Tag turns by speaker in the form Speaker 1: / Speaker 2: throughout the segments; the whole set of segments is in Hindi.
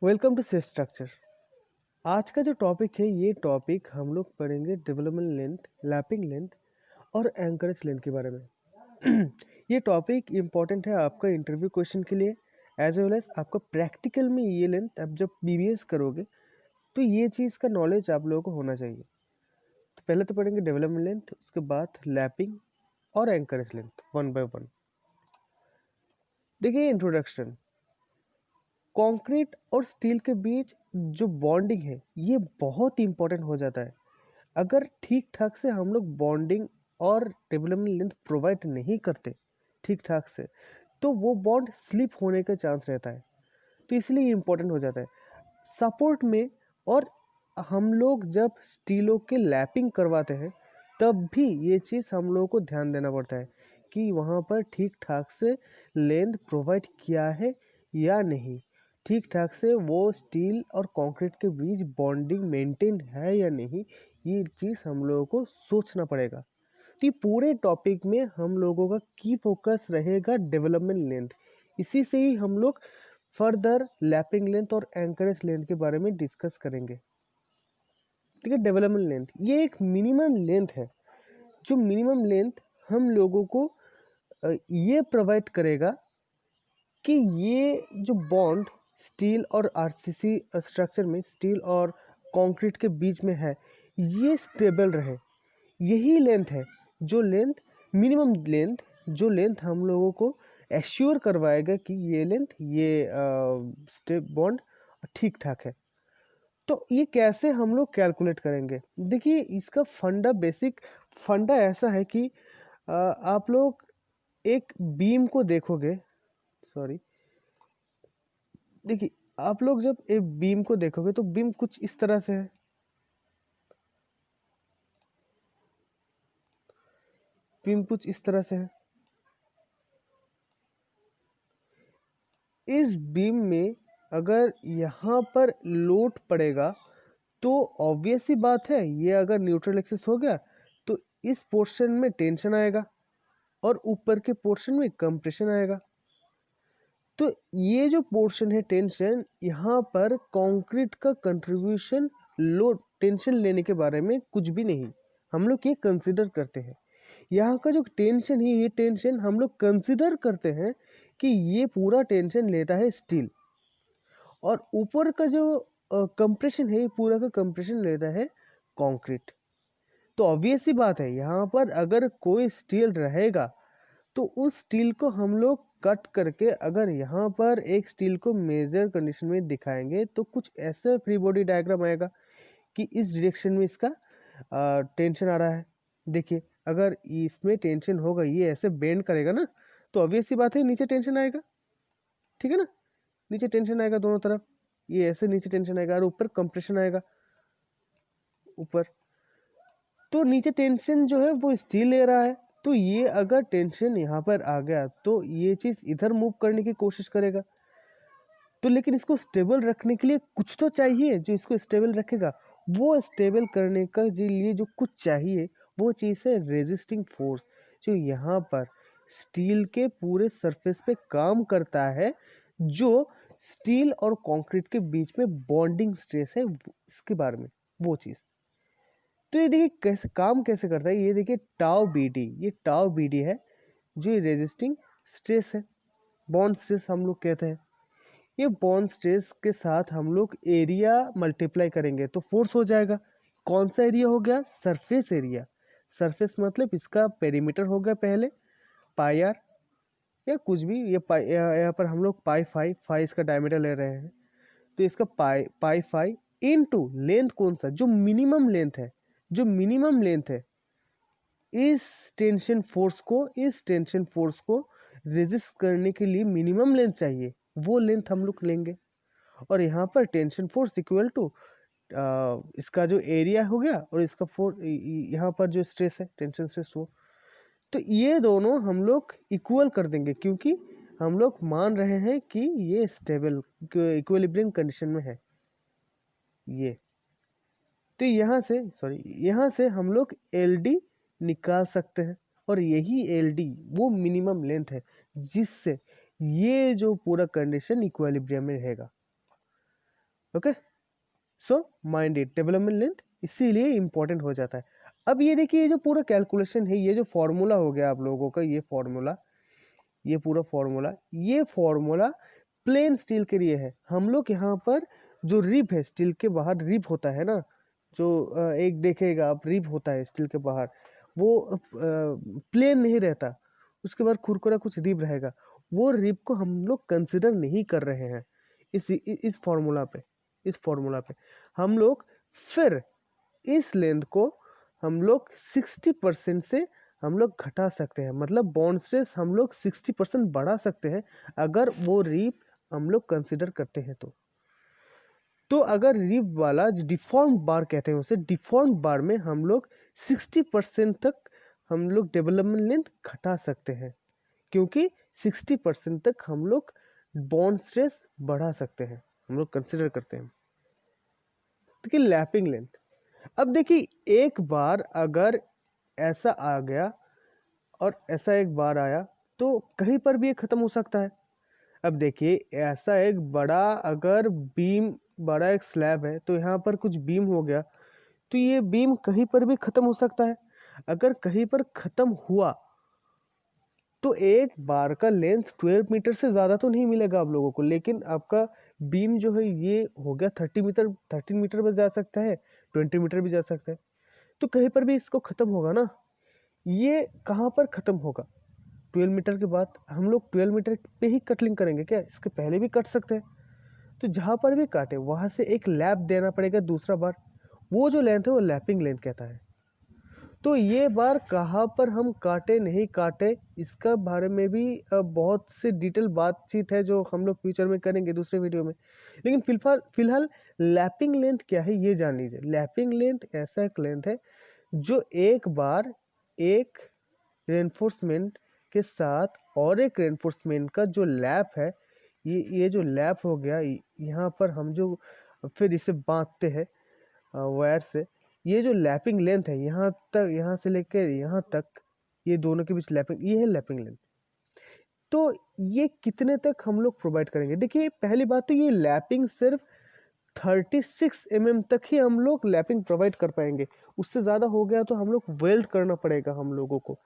Speaker 1: Welcome to safe structure. आज का जो टॉपिक है ये टॉपिक हम लोग पढ़ेंगे डेवलपमेंट लेंथ, लैपिंग लेंथ और एंकरेज लेंथ के बारे में। ये टॉपिक इम्पॉर्टेंट है आपका इंटरव्यू क्वेश्चन के लिए एज वेल एज आपका प्रैक्टिकल में। ये लेंथ आप जब बीबीएस करोगे तो ये चीज़ का नॉलेज आप लोगों को होना चाहिए। तो पहले तो पढ़ेंगे डेवलपमेंट लेंथ, उसके बाद लैपिंग और anchorage length one by one. देखिए इंट्रोडक्शन। कंक्रीट और स्टील के बीच जो बॉन्डिंग है ये बहुत इंपॉर्टेंट हो जाता है। अगर ठीक ठाक से हम लोग बॉन्डिंग और डेवलपमेंट लेंथ प्रोवाइड नहीं करते ठीक ठाक से, तो वो बॉन्ड स्लिप होने का चांस रहता है। तो इसलिए इम्पोर्टेंट हो जाता है सपोर्ट में। और हम लोग जब स्टीलों के लैपिंग करवाते हैं तब भी ये चीज़ हम लोगों को ध्यान देना पड़ता है कि वहाँ पर ठीक ठाक से लेंथ प्रोवाइड किया है या नहीं, ठीक ठाक से वो स्टील और कंक्रीट के बीच बॉन्डिंग मेंटेन है या नहीं। ये चीज़ हम लोगों को सोचना पड़ेगा। तो ये पूरे टॉपिक में हम लोगों का की फोकस रहेगा डेवलपमेंट लेंथ। इसी से ही हम लोग फर्दर लैपिंग लेंथ और एंकरेज लेंथ के बारे में डिस्कस करेंगे। ठीक है, डेवलपमेंट लेंथ ये एक मिनिमम लेंथ है। जो मिनिमम लेंथ हम लोगों को ये प्रोवाइड करेगा कि ये जो बॉन्ड स्टील और आरसीसी स्ट्रक्चर में, स्टील और कंक्रीट के बीच में है, ये स्टेबल रहे। यही लेंथ है जो लेंथ, मिनिमम लेंथ, जो लेंथ हम लोगों को एश्योर करवाएगा कि ये लेंथ, ये स्टेप बॉन्ड ठीक ठाक है। तो ये कैसे हम लोग कैलकुलेट करेंगे? देखिए इसका फंडा, बेसिक फंडा ऐसा है कि आप लोग एक बीम को देखोगे, सॉरी, देखिए आप लोग जब एक बीम को देखोगे तो बीम कुछ इस तरह से है। बीम कुछ इस तरह से है। इस बीम में अगर यहाँ पर लोड पड़ेगा तो ऑब्वियस सी बात है, ये अगर न्यूट्रल एक्सिस हो गया तो इस पोर्शन में टेंशन आएगा और ऊपर के पोर्शन में कंप्रेशन आएगा। तो ये जो पोर्शन है टेंशन, यहाँ पर कंक्रीट का कंट्रीब्यूशन लोड टेंशन लेने के बारे में कुछ भी नहीं, हम लोग ये कंसिडर करते हैं। यहाँ का जो टेंशन है, ये टेंशन हम लोग कंसिडर करते हैं कि ये पूरा टेंशन लेता है स्टील, और ऊपर का जो कंप्रेशन है, ये पूरा का कंप्रेशन लेता है कंक्रीट। तो ऑब्वियस सी बात है, यहाँ पर अगर कोई स्टील रहेगा तो उस स्टील को हम लोग कट करके अगर यहाँ पर एक स्टील को मेजर कंडीशन में दिखाएंगे तो कुछ ऐसा फ्री बॉडी डायग्राम आएगा कि इस डायरेक्शन में इसका टेंशन आ रहा है। देखिए अगर इसमें टेंशन होगा, ये ऐसे बेंड करेगा ना, तो ऑब्वियस सी बात है नीचे टेंशन आएगा। ठीक है ना, नीचे टेंशन आएगा दोनों तरफ, ये ऐसे नीचे टेंशन आएगा और ऊपर कंप्रेशन आएगा ऊपर। तो नीचे टेंशन जो है वो स्टील ले रहा है, तो ये अगर टेंशन यहाँ पर आ गया तो ये चीज़ इधर मूव करने की कोशिश करेगा। तो लेकिन इसको स्टेबल रखने के लिए कुछ तो चाहिए जो इसको स्टेबल रखेगा। वो स्टेबल करने का जो लिए जो कुछ चाहिए वो चीज़ है रेजिस्टिंग फोर्स, जो यहाँ पर स्टील के पूरे सरफेस पे काम करता है, जो स्टील और कंक्रीट के बीच में बॉन्डिंग स्ट्रेस है इसके बारे में वो चीज़। तो ये देखिए कैसे काम कैसे करता है। ये देखिए टाउ बी डी, ये टाउ बी डी है जो ये रेजिस्टिंग स्ट्रेस है, बॉन्ड स्ट्रेस हम लोग कहते हैं। ये बॉन्ड स्ट्रेस के साथ हम लोग एरिया मल्टीप्लाई करेंगे तो फोर्स हो जाएगा। कौन सा एरिया हो गया? Surface area. सरफेस मतलब इसका पेरीमीटर हो गया पहले पाई आर या कुछ भी, ये पाई, यहाँ पर हम लोग पाई फाई, फाई इसका डायमीटर ले रहे हैं, तो इसका पाई पाई फाई इनटू लेंथ, कौन सा? जो मिनिमम लेंथ है, जो मिनिमम लेंथ है इस टेंशन फोर्स को रेजिस्ट करने के लिए मिनिमम लेंथ चाहिए, वो लेंथ हम लोग लेंगे। और यहाँ पर टेंशन फोर्स इक्वल टू इसका जो एरिया हो गया और इसका फोर्स, यहाँ पर जो स्ट्रेस है टेंशन स्ट्रेस, वो तो ये दोनों हम लोग इक्वल कर देंगे क्योंकि हम लोग मान रहे हैं कि ये स्टेबल इक्विलिब्रियम कंडीशन में है ये। तो यहाँ से हम लोग एल डी निकाल सकते हैं, और यही एल डी वो मिनिमम लेंथ है जिससे ये जो पूरा कंडीशन इक्विलिब्रियम में रहेगा। Okay, so mind it, development length इसीलिए इंपॉर्टेंट हो जाता है। अब ये देखिए, ये जो पूरा कैलकुलेशन है, ये जो फॉर्मूला हो गया आप लोगों का, ये फॉर्मूला, ये पूरा फॉर्मूला, ये फॉर्मूला प्लेन स्टील के लिए है। हम लोग यहाँ पर जो रिब है, स्टील के बाहर रिब होता है ना, जो एक देखेगा आप, रिब होता है स्टील के बाहर, वो प्लेन नहीं रहता, उसके बाद खुरखुरा कुछ रिब रहेगा, वो रिब को हम लोग कंसिडर नहीं कर रहे हैं इस फॉर्मूला पे। इस फॉर्मूला पे हम लोग फिर इस लेंथ को हम लोग 60% से हम लोग घटा सकते हैं, मतलब बॉन्ड स्ट्रेस हम लोग 60% बढ़ा सकते हैं अगर वो रिब हम लोग कंसिडर करते हैं तो अगर रिब वाला जो डिफॉर्म्ड बार कहते हैं उसे, डिफॉर्म्ड बार में हम लोग 60% तक हम लोग डेवलपमेंट लेंथ घटा सकते हैं, क्योंकि 60% तक हम लोग बॉन्ड स्ट्रेस बढ़ा सकते हैं, हम लोग कंसिडर करते हैं। देखिए लैपिंग लेंथ, अब देखिए एक बार अगर ऐसा आ गया और ऐसा एक बार आया तो कहीं पर भी ये खत्म हो सकता है। अब देखिए ऐसा एक बड़ा अगर बीम, बड़ा एक स्लैब है, तो यहाँ पर कुछ बीम हो गया, तो ये बीम कहीं पर भी खत्म हो सकता है। अगर कहीं पर खत्म हुआ तो एक बार का लेंथ 12 मीटर से ज़्यादा तो नहीं मिलेगा आप लोगों को, लेकिन आपका बीम जो है ये हो गया 30 मीटर, 13 मीटर भी जा सकता है, 20 मीटर भी जा सकता है, तो कहीं पर भी इसको ख़त्म होगा ना। ये कहाँ पर ख़त्म होगा? 12 मीटर के बाद हम लोग 12 मीटर पे ही कटलिंग करेंगे क्या? इसके पहले भी कट सकते हैं। तो जहाँ पर भी काटे वहाँ से एक लैप देना पड़ेगा दूसरा बार, वो जो लेंथ है वो लैपिंग लेंथ कहता है। तो ये बार कहाँ पर हम काटे नहीं काटे, इसका बारे में भी बहुत से डिटेल बातचीत है जो हम लोग फ्यूचर में करेंगे दूसरे वीडियो में, लेकिन फिलहाल लैपिंग लेंथ क्या है ये जान लीजिए। लैपिंग लेंथ ऐसा एक लेंथ है जो एक बार एक रेनफोर्समेंट के साथ और एक रेनफोर्समेंट का जो लैप है, ये जो लैप हो गया, यहाँ पर हम जो फिर इसे बांधते हैं वायर से, ये जो लैपिंग लेंथ है यहाँ तक, यहाँ से लेकर यहाँ तक, ये दोनों के बीच लैपिंग, ये है लैपिंग लेंथ। तो ये कितने तक हम लोग प्रोवाइड करेंगे? देखिए पहली बात तो ये लैपिंग सिर्फ 36 mm तक ही हम लोग लैपिंग प्रोवाइड कर पाएंगे, उससे ज़्यादा हो गया तो हम लोग वेल्ड करना पड़ेगा हम लोगों को,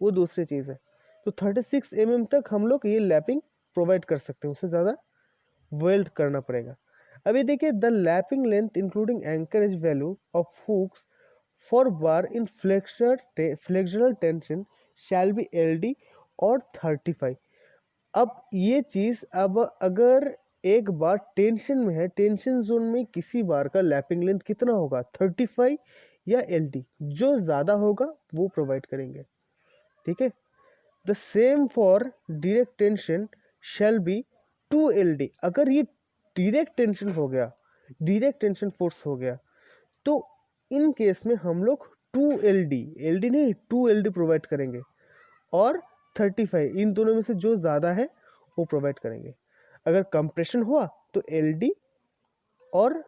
Speaker 1: वो दूसरी चीज़ है। तो 36 mm तक हम लोग ये लैपिंग प्रोवाइड कर सकते हैं, उससे ज़्यादा वेल्ड करना पड़ेगा। अभी देखिए the lapping length including anchorage value of hooks for bar in flexural tension shall be LD और 35। अब ये चीज़, अब अगर एक बार टेंशन में है, टेंशन जोन में किसी बार का लैपिंग लेंथ कितना होगा, 35 या LD, जो ज़्यादा होगा वो प्रोवाइड करेंगे, ठीक है। The same for direct tension shall B 2LD। अगर ये डायरेक्ट टेंशन हो गया, डायरेक्ट टेंशन फोर्स हो गया, तो इन केस में हम लोग 2LD, LD नहीं 2LD प्रोवाइड करेंगे, और 35, इन दोनों में से जो ज़्यादा है वो प्रोवाइड करेंगे। अगर कंप्रेशन हुआ तो LD और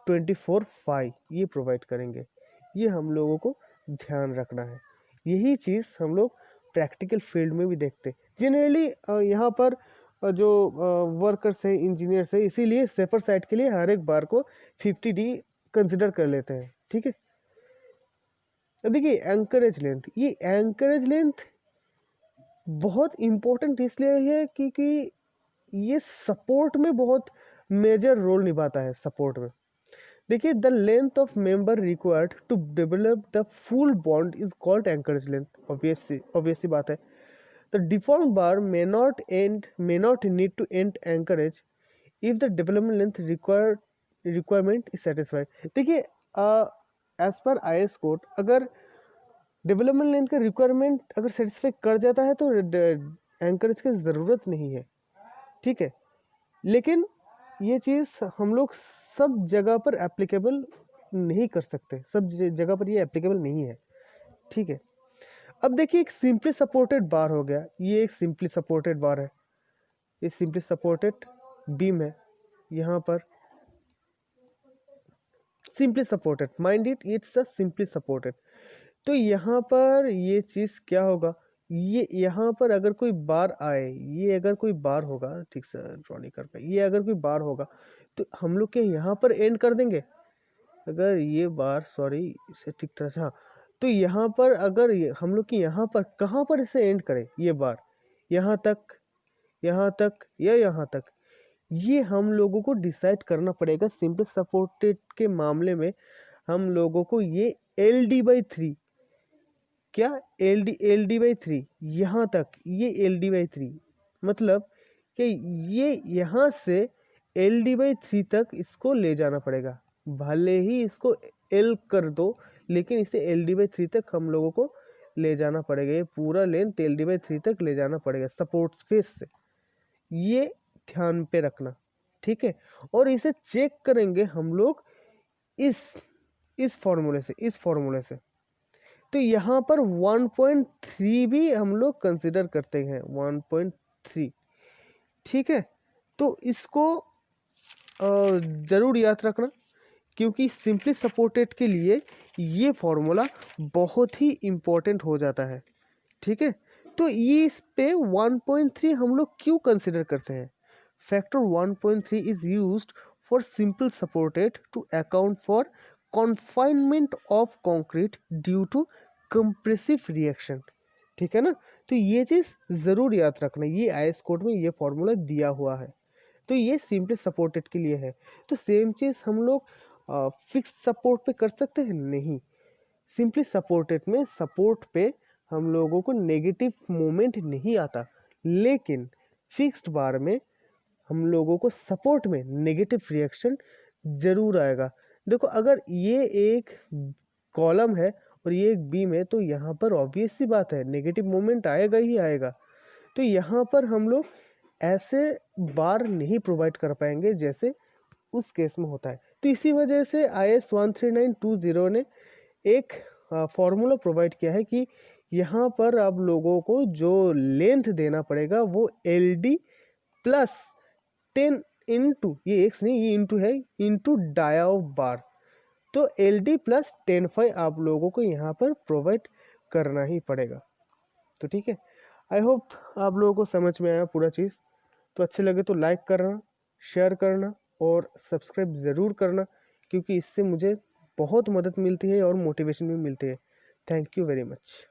Speaker 1: 24/5 ये प्रोवाइड करेंगे। ये हम लोगों को ध्यान रखना है, यही चीज़ हम लोग प्रैक्टिकल फील्ड में भी देखते हैं। जनरली यहाँ पर जो वर्कर्स हैं, इंजीनियर्स हैं, इसीलिए सेफर साइड के लिए हर एक बार को 50D कंसिडर कर लेते हैं, ठीक है। अब देखिए एंकरेज लेंथ, ये एंकरेज लेंथ बहुत इम्पोर्टेंट इसलिए है क्योंकि ये सपोर्ट में बहुत मेजर रोल निभाता है, सपोर्ट में। देखिए the length of member required to develop the full bond is called anchorage length. Obviously बात है। The deformed bar may not need to end anchorage if the development length requirement is satisfied। देखिए एज पर IS कोड, अगर डेवलपमेंट लेंथ का रिक्वायरमेंट अगर सेटिस्फाई कर जाता है तो एंकरेज की ज़रूरत नहीं है, ठीक है। लेकिन ये चीज़ हम लोग सब जगह पर एप्लीकेबल नहीं कर सकते, सब जगह पर ये एप्लीकेबल नहीं है, ठीक है। अब देखिए एक सिंपली सपोर्टेड बार हो गया, ये एक सिंपली सपोर्टेड बार है, ये सिंपली सपोर्टेड बीम है, यहाँ पर simply supported, mind it, it's a simply supported. तो यहाँ पर ये चीज़ क्या होगा, ये यहाँ पर अगर कोई बार आए, ये अगर कोई बार होगा, ठीक से ड्रॉ नहीं कर पाए, ये अगर कोई बार होगा तो हम लोग क्या यहाँ पर एंड कर देंगे? अगर ये बार, सॉरी इसे ठीक तरह से, हाँ, तो यहाँ पर अगर हम लोग की यहाँ पर कहाँ पर इसे एंड करें, ये बार यहाँ तक, यहाँ तक या यहाँ तक, ये हम लोगों को डिसाइड करना पड़ेगा। सिंपल सपोर्टेड के मामले में हम लोगों को ये LD/3, क्या LD/3 यहाँ तक, ये LD/3 मतलब कि ये यहाँ से LD/3 तक इसको ले जाना पड़ेगा। भले ही इसको L कर दो, लेकिन इसे LD/3 तक हम लोगों को ले जाना पड़ेगा। ये पूरा लेंथ LD/3 तक ले जाना पड़ेगा सपोर्ट फेस से, ये ध्यान पे रखना, ठीक है। और इसे चेक करेंगे हम लोग इस फॉर्मूले से, तो यहाँ पर 1.3 भी हम लोग कंसिडर करते हैं, 1.3, ठीक है। तो इसको ज़रूर याद रखना, क्योंकि सिंपली सपोर्टेड के लिए ये फॉर्मूला बहुत ही इम्पोर्टेंट हो जाता है, ठीक है। तो ये इस पे 1.3 हम लोग क्यों कंसिडर करते हैं? Factor 1.3 is used for simple supported to account for confinement of concrete due to compressive reaction, ठीक है ना। तो ये चीज़ ज़रूर याद रखना, ये आईएस कोड में ये फॉर्मूला दिया हुआ है। तो ये सिंपली सपोर्टेड के लिए है। तो सेम चीज़ हम लोग फिक्स्ड सपोर्ट पे कर सकते हैं? नहीं, सिंपली सपोर्टेड में सपोर्ट पे हम लोगों को नेगेटिव मोमेंट नहीं आता, लेकिन फिक्स्ड बार में हम लोगों को सपोर्ट में नेगेटिव रिएक्शन जरूर आएगा। देखो, अगर ये एक कॉलम है और ये एक बीम है, तो यहाँ पर ऑब्वियस सी बात है नेगेटिव मोमेंट आएगा ही आएगा। तो यहाँ पर हम लोग ऐसे बार नहीं प्रोवाइड कर पाएंगे जैसे उस केस में होता है। तो इसी वजह से IS 13920 ने एक फॉर्मूला प्रोवाइड किया है कि यहाँ पर आप लोगों को जो लेंथ देना पड़ेगा वो LD प्लस 10 इंटू, ये एक्स नहीं, ये इंटू है, इंटू डाया ऑफ बार। तो LD प्लस 10 आप लोगों को यहाँ पर प्रोवाइड करना ही पड़ेगा। तो ठीक है, आई होप आप लोगों को समझ में आया पूरा चीज़। तो अच्छे लगे तो लाइक करना, शेयर करना और सब्सक्राइब ज़रूर करना, क्योंकि इससे मुझे बहुत मदद मिलती है और मोटिवेशन भी मिलती है। Thank you very much.